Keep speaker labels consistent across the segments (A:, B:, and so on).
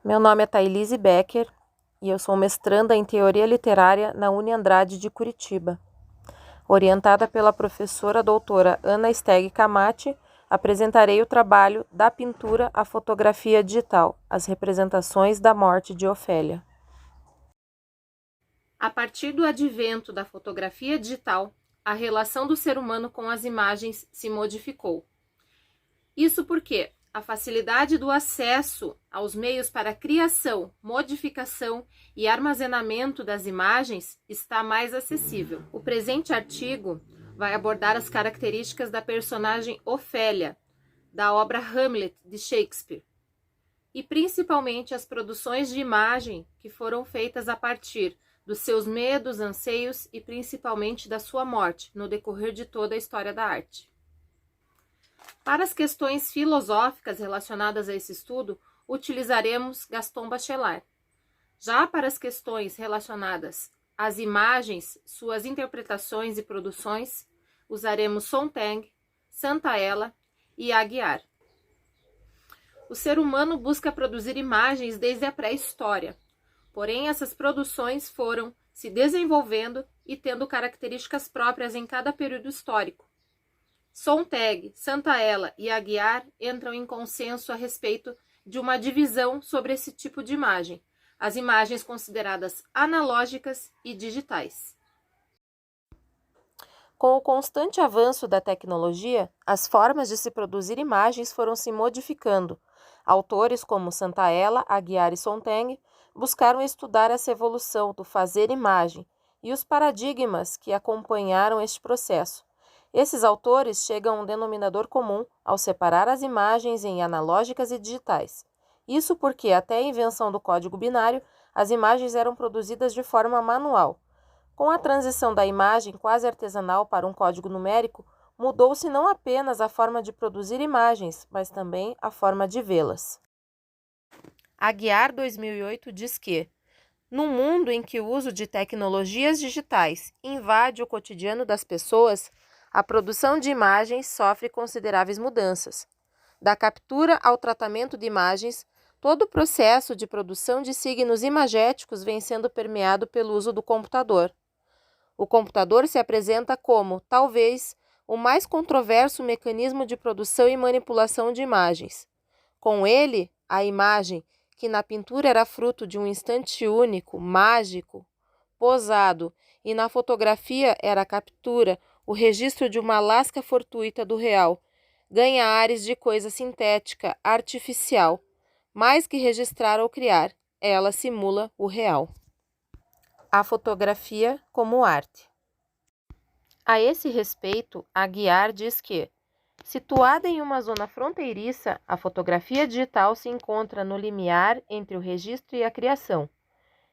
A: Meu nome é Thailise Becker e eu sou mestranda em Teoria Literária na Uniandrade de Curitiba. Orientada pela professora doutora Ana Steg Camati, apresentarei o trabalho Da Pintura à Fotografia Digital, as representações da morte de Ofélia. A partir do advento da fotografia digital, a relação do ser humano com as imagens se modificou. Isso porque a facilidade do acesso aos meios para criação, modificação e armazenamento das imagens está mais acessível. O presente artigo vai abordar as características da personagem Ofélia, da obra Hamlet, de Shakespeare, e principalmente as produções de imagem que foram feitas a partir dos seus medos, anseios e principalmente da sua morte no decorrer de toda a história da arte. Para as questões filosóficas relacionadas a esse estudo, utilizaremos Gaston Bachelard. Já para as questões relacionadas às imagens, suas interpretações e produções, usaremos Sontag, Santaella e Aguiar. O ser humano busca produzir imagens desde a pré-história, porém essas produções foram se desenvolvendo e tendo características próprias em cada período histórico. Sontag, Santaella e Aguiar entram em consenso a respeito de uma divisão sobre esse tipo de imagem, as imagens consideradas analógicas e digitais. Com o constante avanço da tecnologia, as formas de se produzir imagens foram se modificando. Autores como Santaella, Aguiar e Sontag buscaram estudar essa evolução do fazer imagem e os paradigmas que acompanharam este processo. Esses autores chegam a um denominador comum ao separar as imagens em analógicas e digitais. Isso porque, até a invenção do código binário, as imagens eram produzidas de forma manual. Com a transição da imagem quase artesanal para um código numérico, mudou-se não apenas a forma de produzir imagens, mas também a forma de vê-las. Aguiar, 2008, diz que, num mundo em que o uso de tecnologias digitais invade o cotidiano das pessoas, a produção de imagens sofre consideráveis mudanças. Da captura ao tratamento de imagens, todo o processo de produção de signos imagéticos vem sendo permeado pelo uso do computador. O computador se apresenta como, talvez, o mais controverso mecanismo de produção e manipulação de imagens. Com ele, a imagem, que na pintura era fruto de um instante único, mágico, posado, e na fotografia era a captura, o registro de uma lasca fortuita do real, ganha ares de coisa sintética, artificial. Mais que registrar ou criar, ela simula o real. A fotografia como arte. A esse respeito, Aguiar diz que, situada em uma zona fronteiriça, a fotografia digital se encontra no limiar entre o registro e a criação.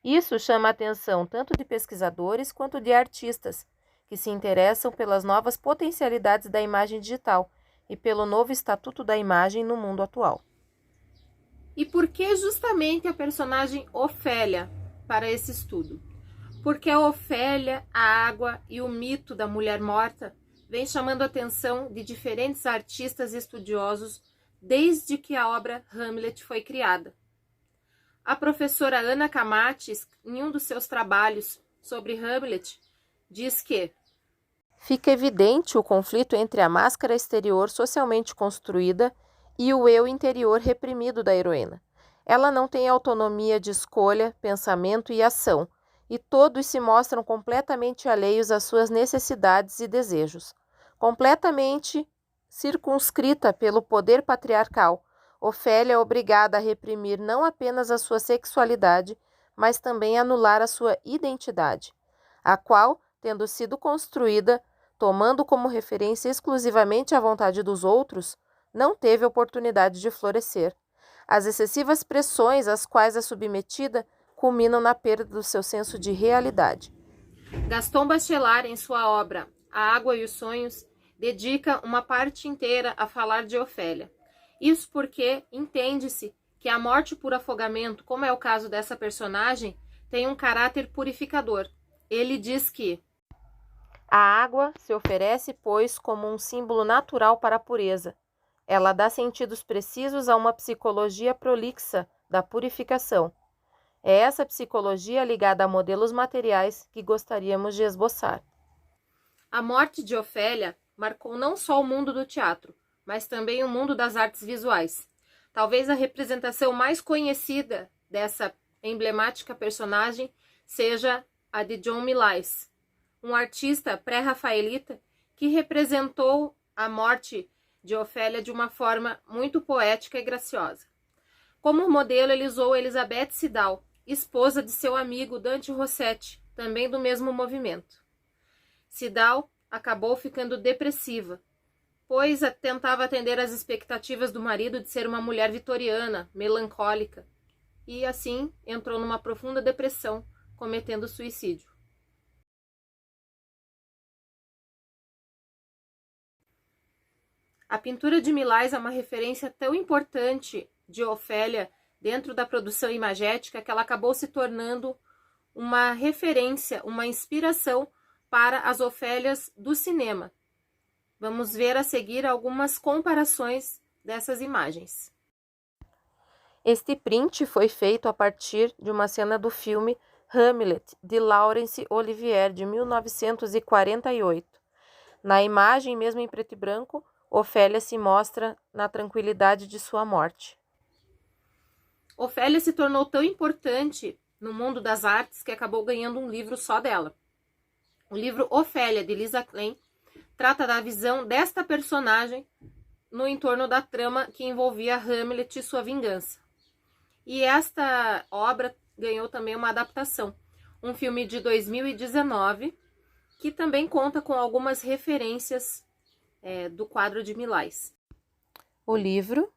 A: Isso chama a atenção tanto de pesquisadores quanto de artistas, que se interessam pelas novas potencialidades da imagem digital e pelo novo estatuto da imagem no mundo atual. E por que justamente a personagem Ofélia para esse estudo? Porque a Ofélia, a água e o mito da mulher morta vem chamando a atenção de diferentes artistas e estudiosos desde que a obra Hamlet foi criada. A professora Ana Camati, em um dos seus trabalhos sobre Hamlet, diz que fica evidente o conflito entre a máscara exterior socialmente construída e o eu interior reprimido da heroína. Ela não tem autonomia de escolha, pensamento e ação, e todos se mostram completamente alheios às suas necessidades e desejos. Completamente circunscrita pelo poder patriarcal, Ofélia é obrigada a reprimir não apenas a sua sexualidade, mas também a anular a sua identidade, a qual, tendo sido construída, tomando como referência exclusivamente a vontade dos outros, não teve oportunidade de florescer. As excessivas pressões às quais é submetida culminam na perda do seu senso de realidade. Gaston Bachelard, em sua obra A Água e os Sonhos, dedica uma parte inteira a falar de Ofélia. Isso porque entende-se que a morte por afogamento, como é o caso dessa personagem, tem um caráter purificador. Ele diz que a água se oferece, pois, como um símbolo natural para a pureza. Ela dá sentidos precisos a uma psicologia prolixa da purificação. É essa psicologia ligada a modelos materiais que gostaríamos de esboçar. A morte de Ofélia marcou não só o mundo do teatro, mas também o mundo das artes visuais. Talvez a representação mais conhecida dessa emblemática personagem seja a de John Millais, um artista pré-rafaelita que representou a morte de Ofélia de uma forma muito poética e graciosa. Como modelo, ele usou Elizabeth Siddal, esposa de seu amigo Dante Rossetti, também do mesmo movimento. Siddal acabou ficando depressiva, pois tentava atender às expectativas do marido de ser uma mulher vitoriana, melancólica, e assim entrou numa profunda depressão, cometendo suicídio. A pintura de Millais é uma referência tão importante de Ofélia dentro da produção imagética que ela acabou se tornando uma referência, uma inspiração para as Ofélias do cinema. Vamos ver a seguir algumas comparações dessas imagens. Este print foi feito a partir de uma cena do filme Hamlet, de Laurence Olivier, de 1948. Na imagem, mesmo em preto e branco, Ofélia se mostra na tranquilidade de sua morte. Ofélia se tornou tão importante no mundo das artes que acabou ganhando um livro só dela. O livro Ofélia, de Lisa Klein, trata da visão desta personagem no entorno da trama que envolvia Hamlet e sua vingança. E esta obra ganhou também uma adaptação, um filme de 2019, que também conta com algumas referências do quadro de Millais. O livro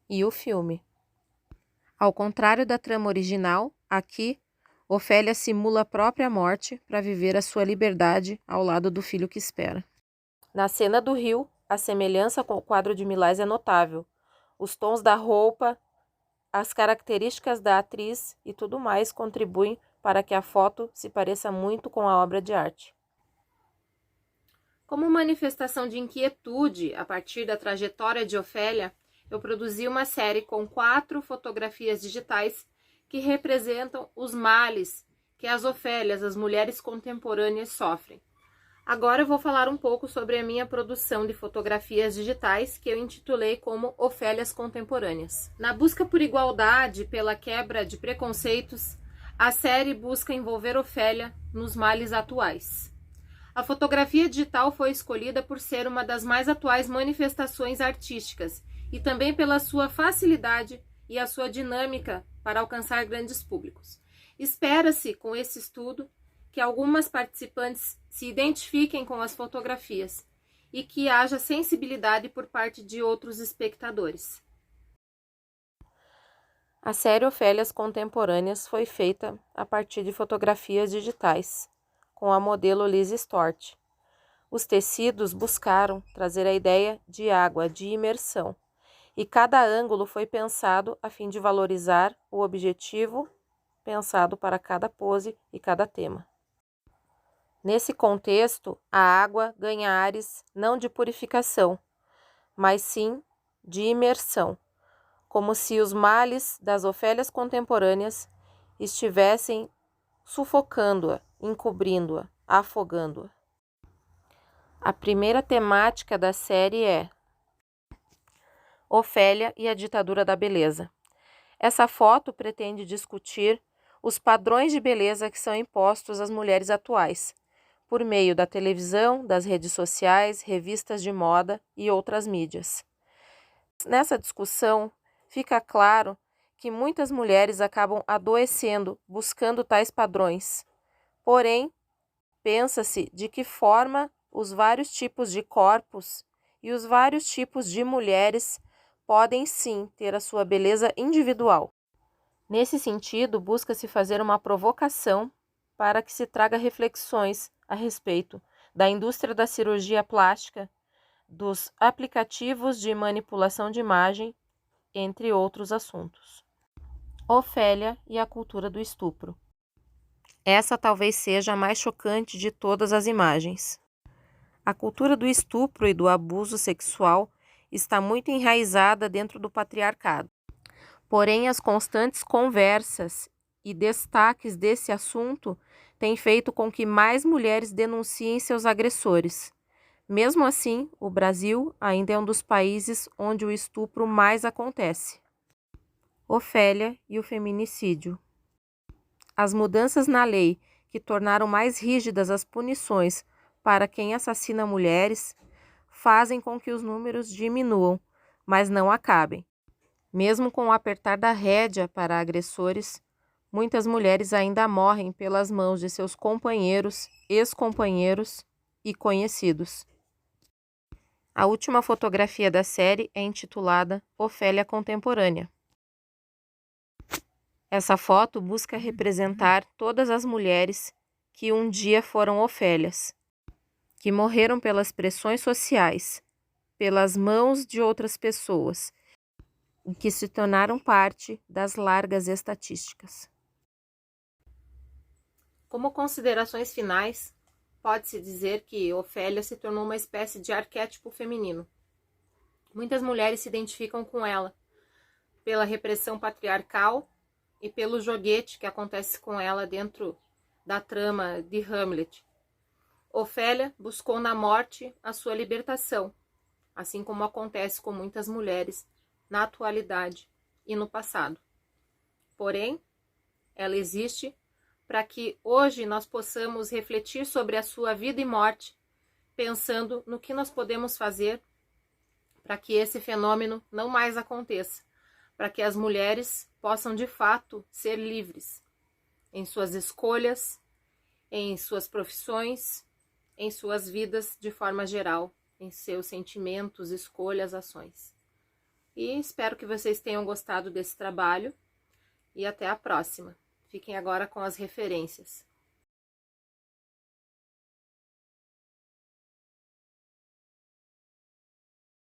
A: e o filme. Ao contrário da trama original, aqui, Ofélia simula a própria morte para viver a sua liberdade ao lado do filho que espera. Na cena do rio, a semelhança com o quadro de Millais é notável. Os tons da roupa, as características da atriz e tudo mais contribuem para que a foto se pareça muito com a obra de arte. Como manifestação de inquietude a partir da trajetória de Ofélia, eu produzi uma série com 4 fotografias digitais que representam os males que as Ofélias, as mulheres contemporâneas, sofrem. Agora eu vou falar um pouco sobre a minha produção de fotografias digitais, que eu intitulei como Ofélias Contemporâneas. Na busca por igualdade, pela quebra de preconceitos, a série busca envolver Ofélia nos males atuais. A fotografia digital foi escolhida por ser uma das mais atuais manifestações artísticas e também pela sua facilidade e a sua dinâmica para alcançar grandes públicos. Espera-se, com esse estudo, que algumas participantes se identifiquem com as fotografias e que haja sensibilidade por parte de outros espectadores. A série Ofélias Contemporâneas foi feita a partir de fotografias digitais, com a modelo Liz Stort. Os tecidos buscaram trazer a ideia de água, de imersão, e cada ângulo foi pensado a fim de valorizar o objetivo pensado para cada pose e cada tema. Nesse contexto, a água ganha ares não de purificação, mas sim de imersão, como se os males das Ofélias contemporâneas estivessem sufocando-a, encobrindo-a, afogando-a. A primeira temática da série é Ofélia e a ditadura da beleza. Essa foto pretende discutir os padrões de beleza que são impostos às mulheres atuais, por meio da televisão, das redes sociais, revistas de moda e outras mídias. Nessa discussão, fica claro que muitas mulheres acabam adoecendo buscando tais padrões. Porém, pensa-se de que forma os vários tipos de corpos e os vários tipos de mulheres podem sim ter a sua beleza individual. Nesse sentido, busca-se fazer uma provocação para que se traga reflexões a respeito da indústria da cirurgia plástica, dos aplicativos de manipulação de imagem, entre outros assuntos. Ofélia e a cultura do estupro. Essa talvez seja a mais chocante de todas as imagens. A cultura do estupro e do abuso sexual está muito enraizada dentro do patriarcado. Porém, as constantes conversas e destaques desse assunto têm feito com que mais mulheres denunciem seus agressores. Mesmo assim, o Brasil ainda é um dos países onde o estupro mais acontece. Ofélia e o feminicídio. As mudanças na lei que tornaram mais rígidas as punições para quem assassina mulheres fazem com que os números diminuam, mas não acabem. Mesmo com o apertar da rédea para agressores, muitas mulheres ainda morrem pelas mãos de seus companheiros, ex-companheiros e conhecidos. A última fotografia da série é intitulada Ofélia Contemporânea. Essa foto busca representar todas as mulheres que um dia foram Ofélias, que morreram pelas pressões sociais, pelas mãos de outras pessoas, e que se tornaram parte das largas estatísticas. Como considerações finais, pode-se dizer que Ofélia se tornou uma espécie de arquétipo feminino. Muitas mulheres se identificam com ela pela repressão patriarcal e pelo joguete que acontece com ela dentro da trama de Hamlet. Ofélia buscou na morte a sua libertação, assim como acontece com muitas mulheres na atualidade e no passado. Porém, ela existe para que hoje nós possamos refletir sobre a sua vida e morte, pensando no que nós podemos fazer para que esse fenômeno não mais aconteça, para que as mulheres possam de fato ser livres em suas escolhas, em suas profissões, em suas vidas de forma geral, em seus sentimentos, escolhas, ações. E espero que vocês tenham gostado desse trabalho e até a próxima. Fiquem agora com as referências.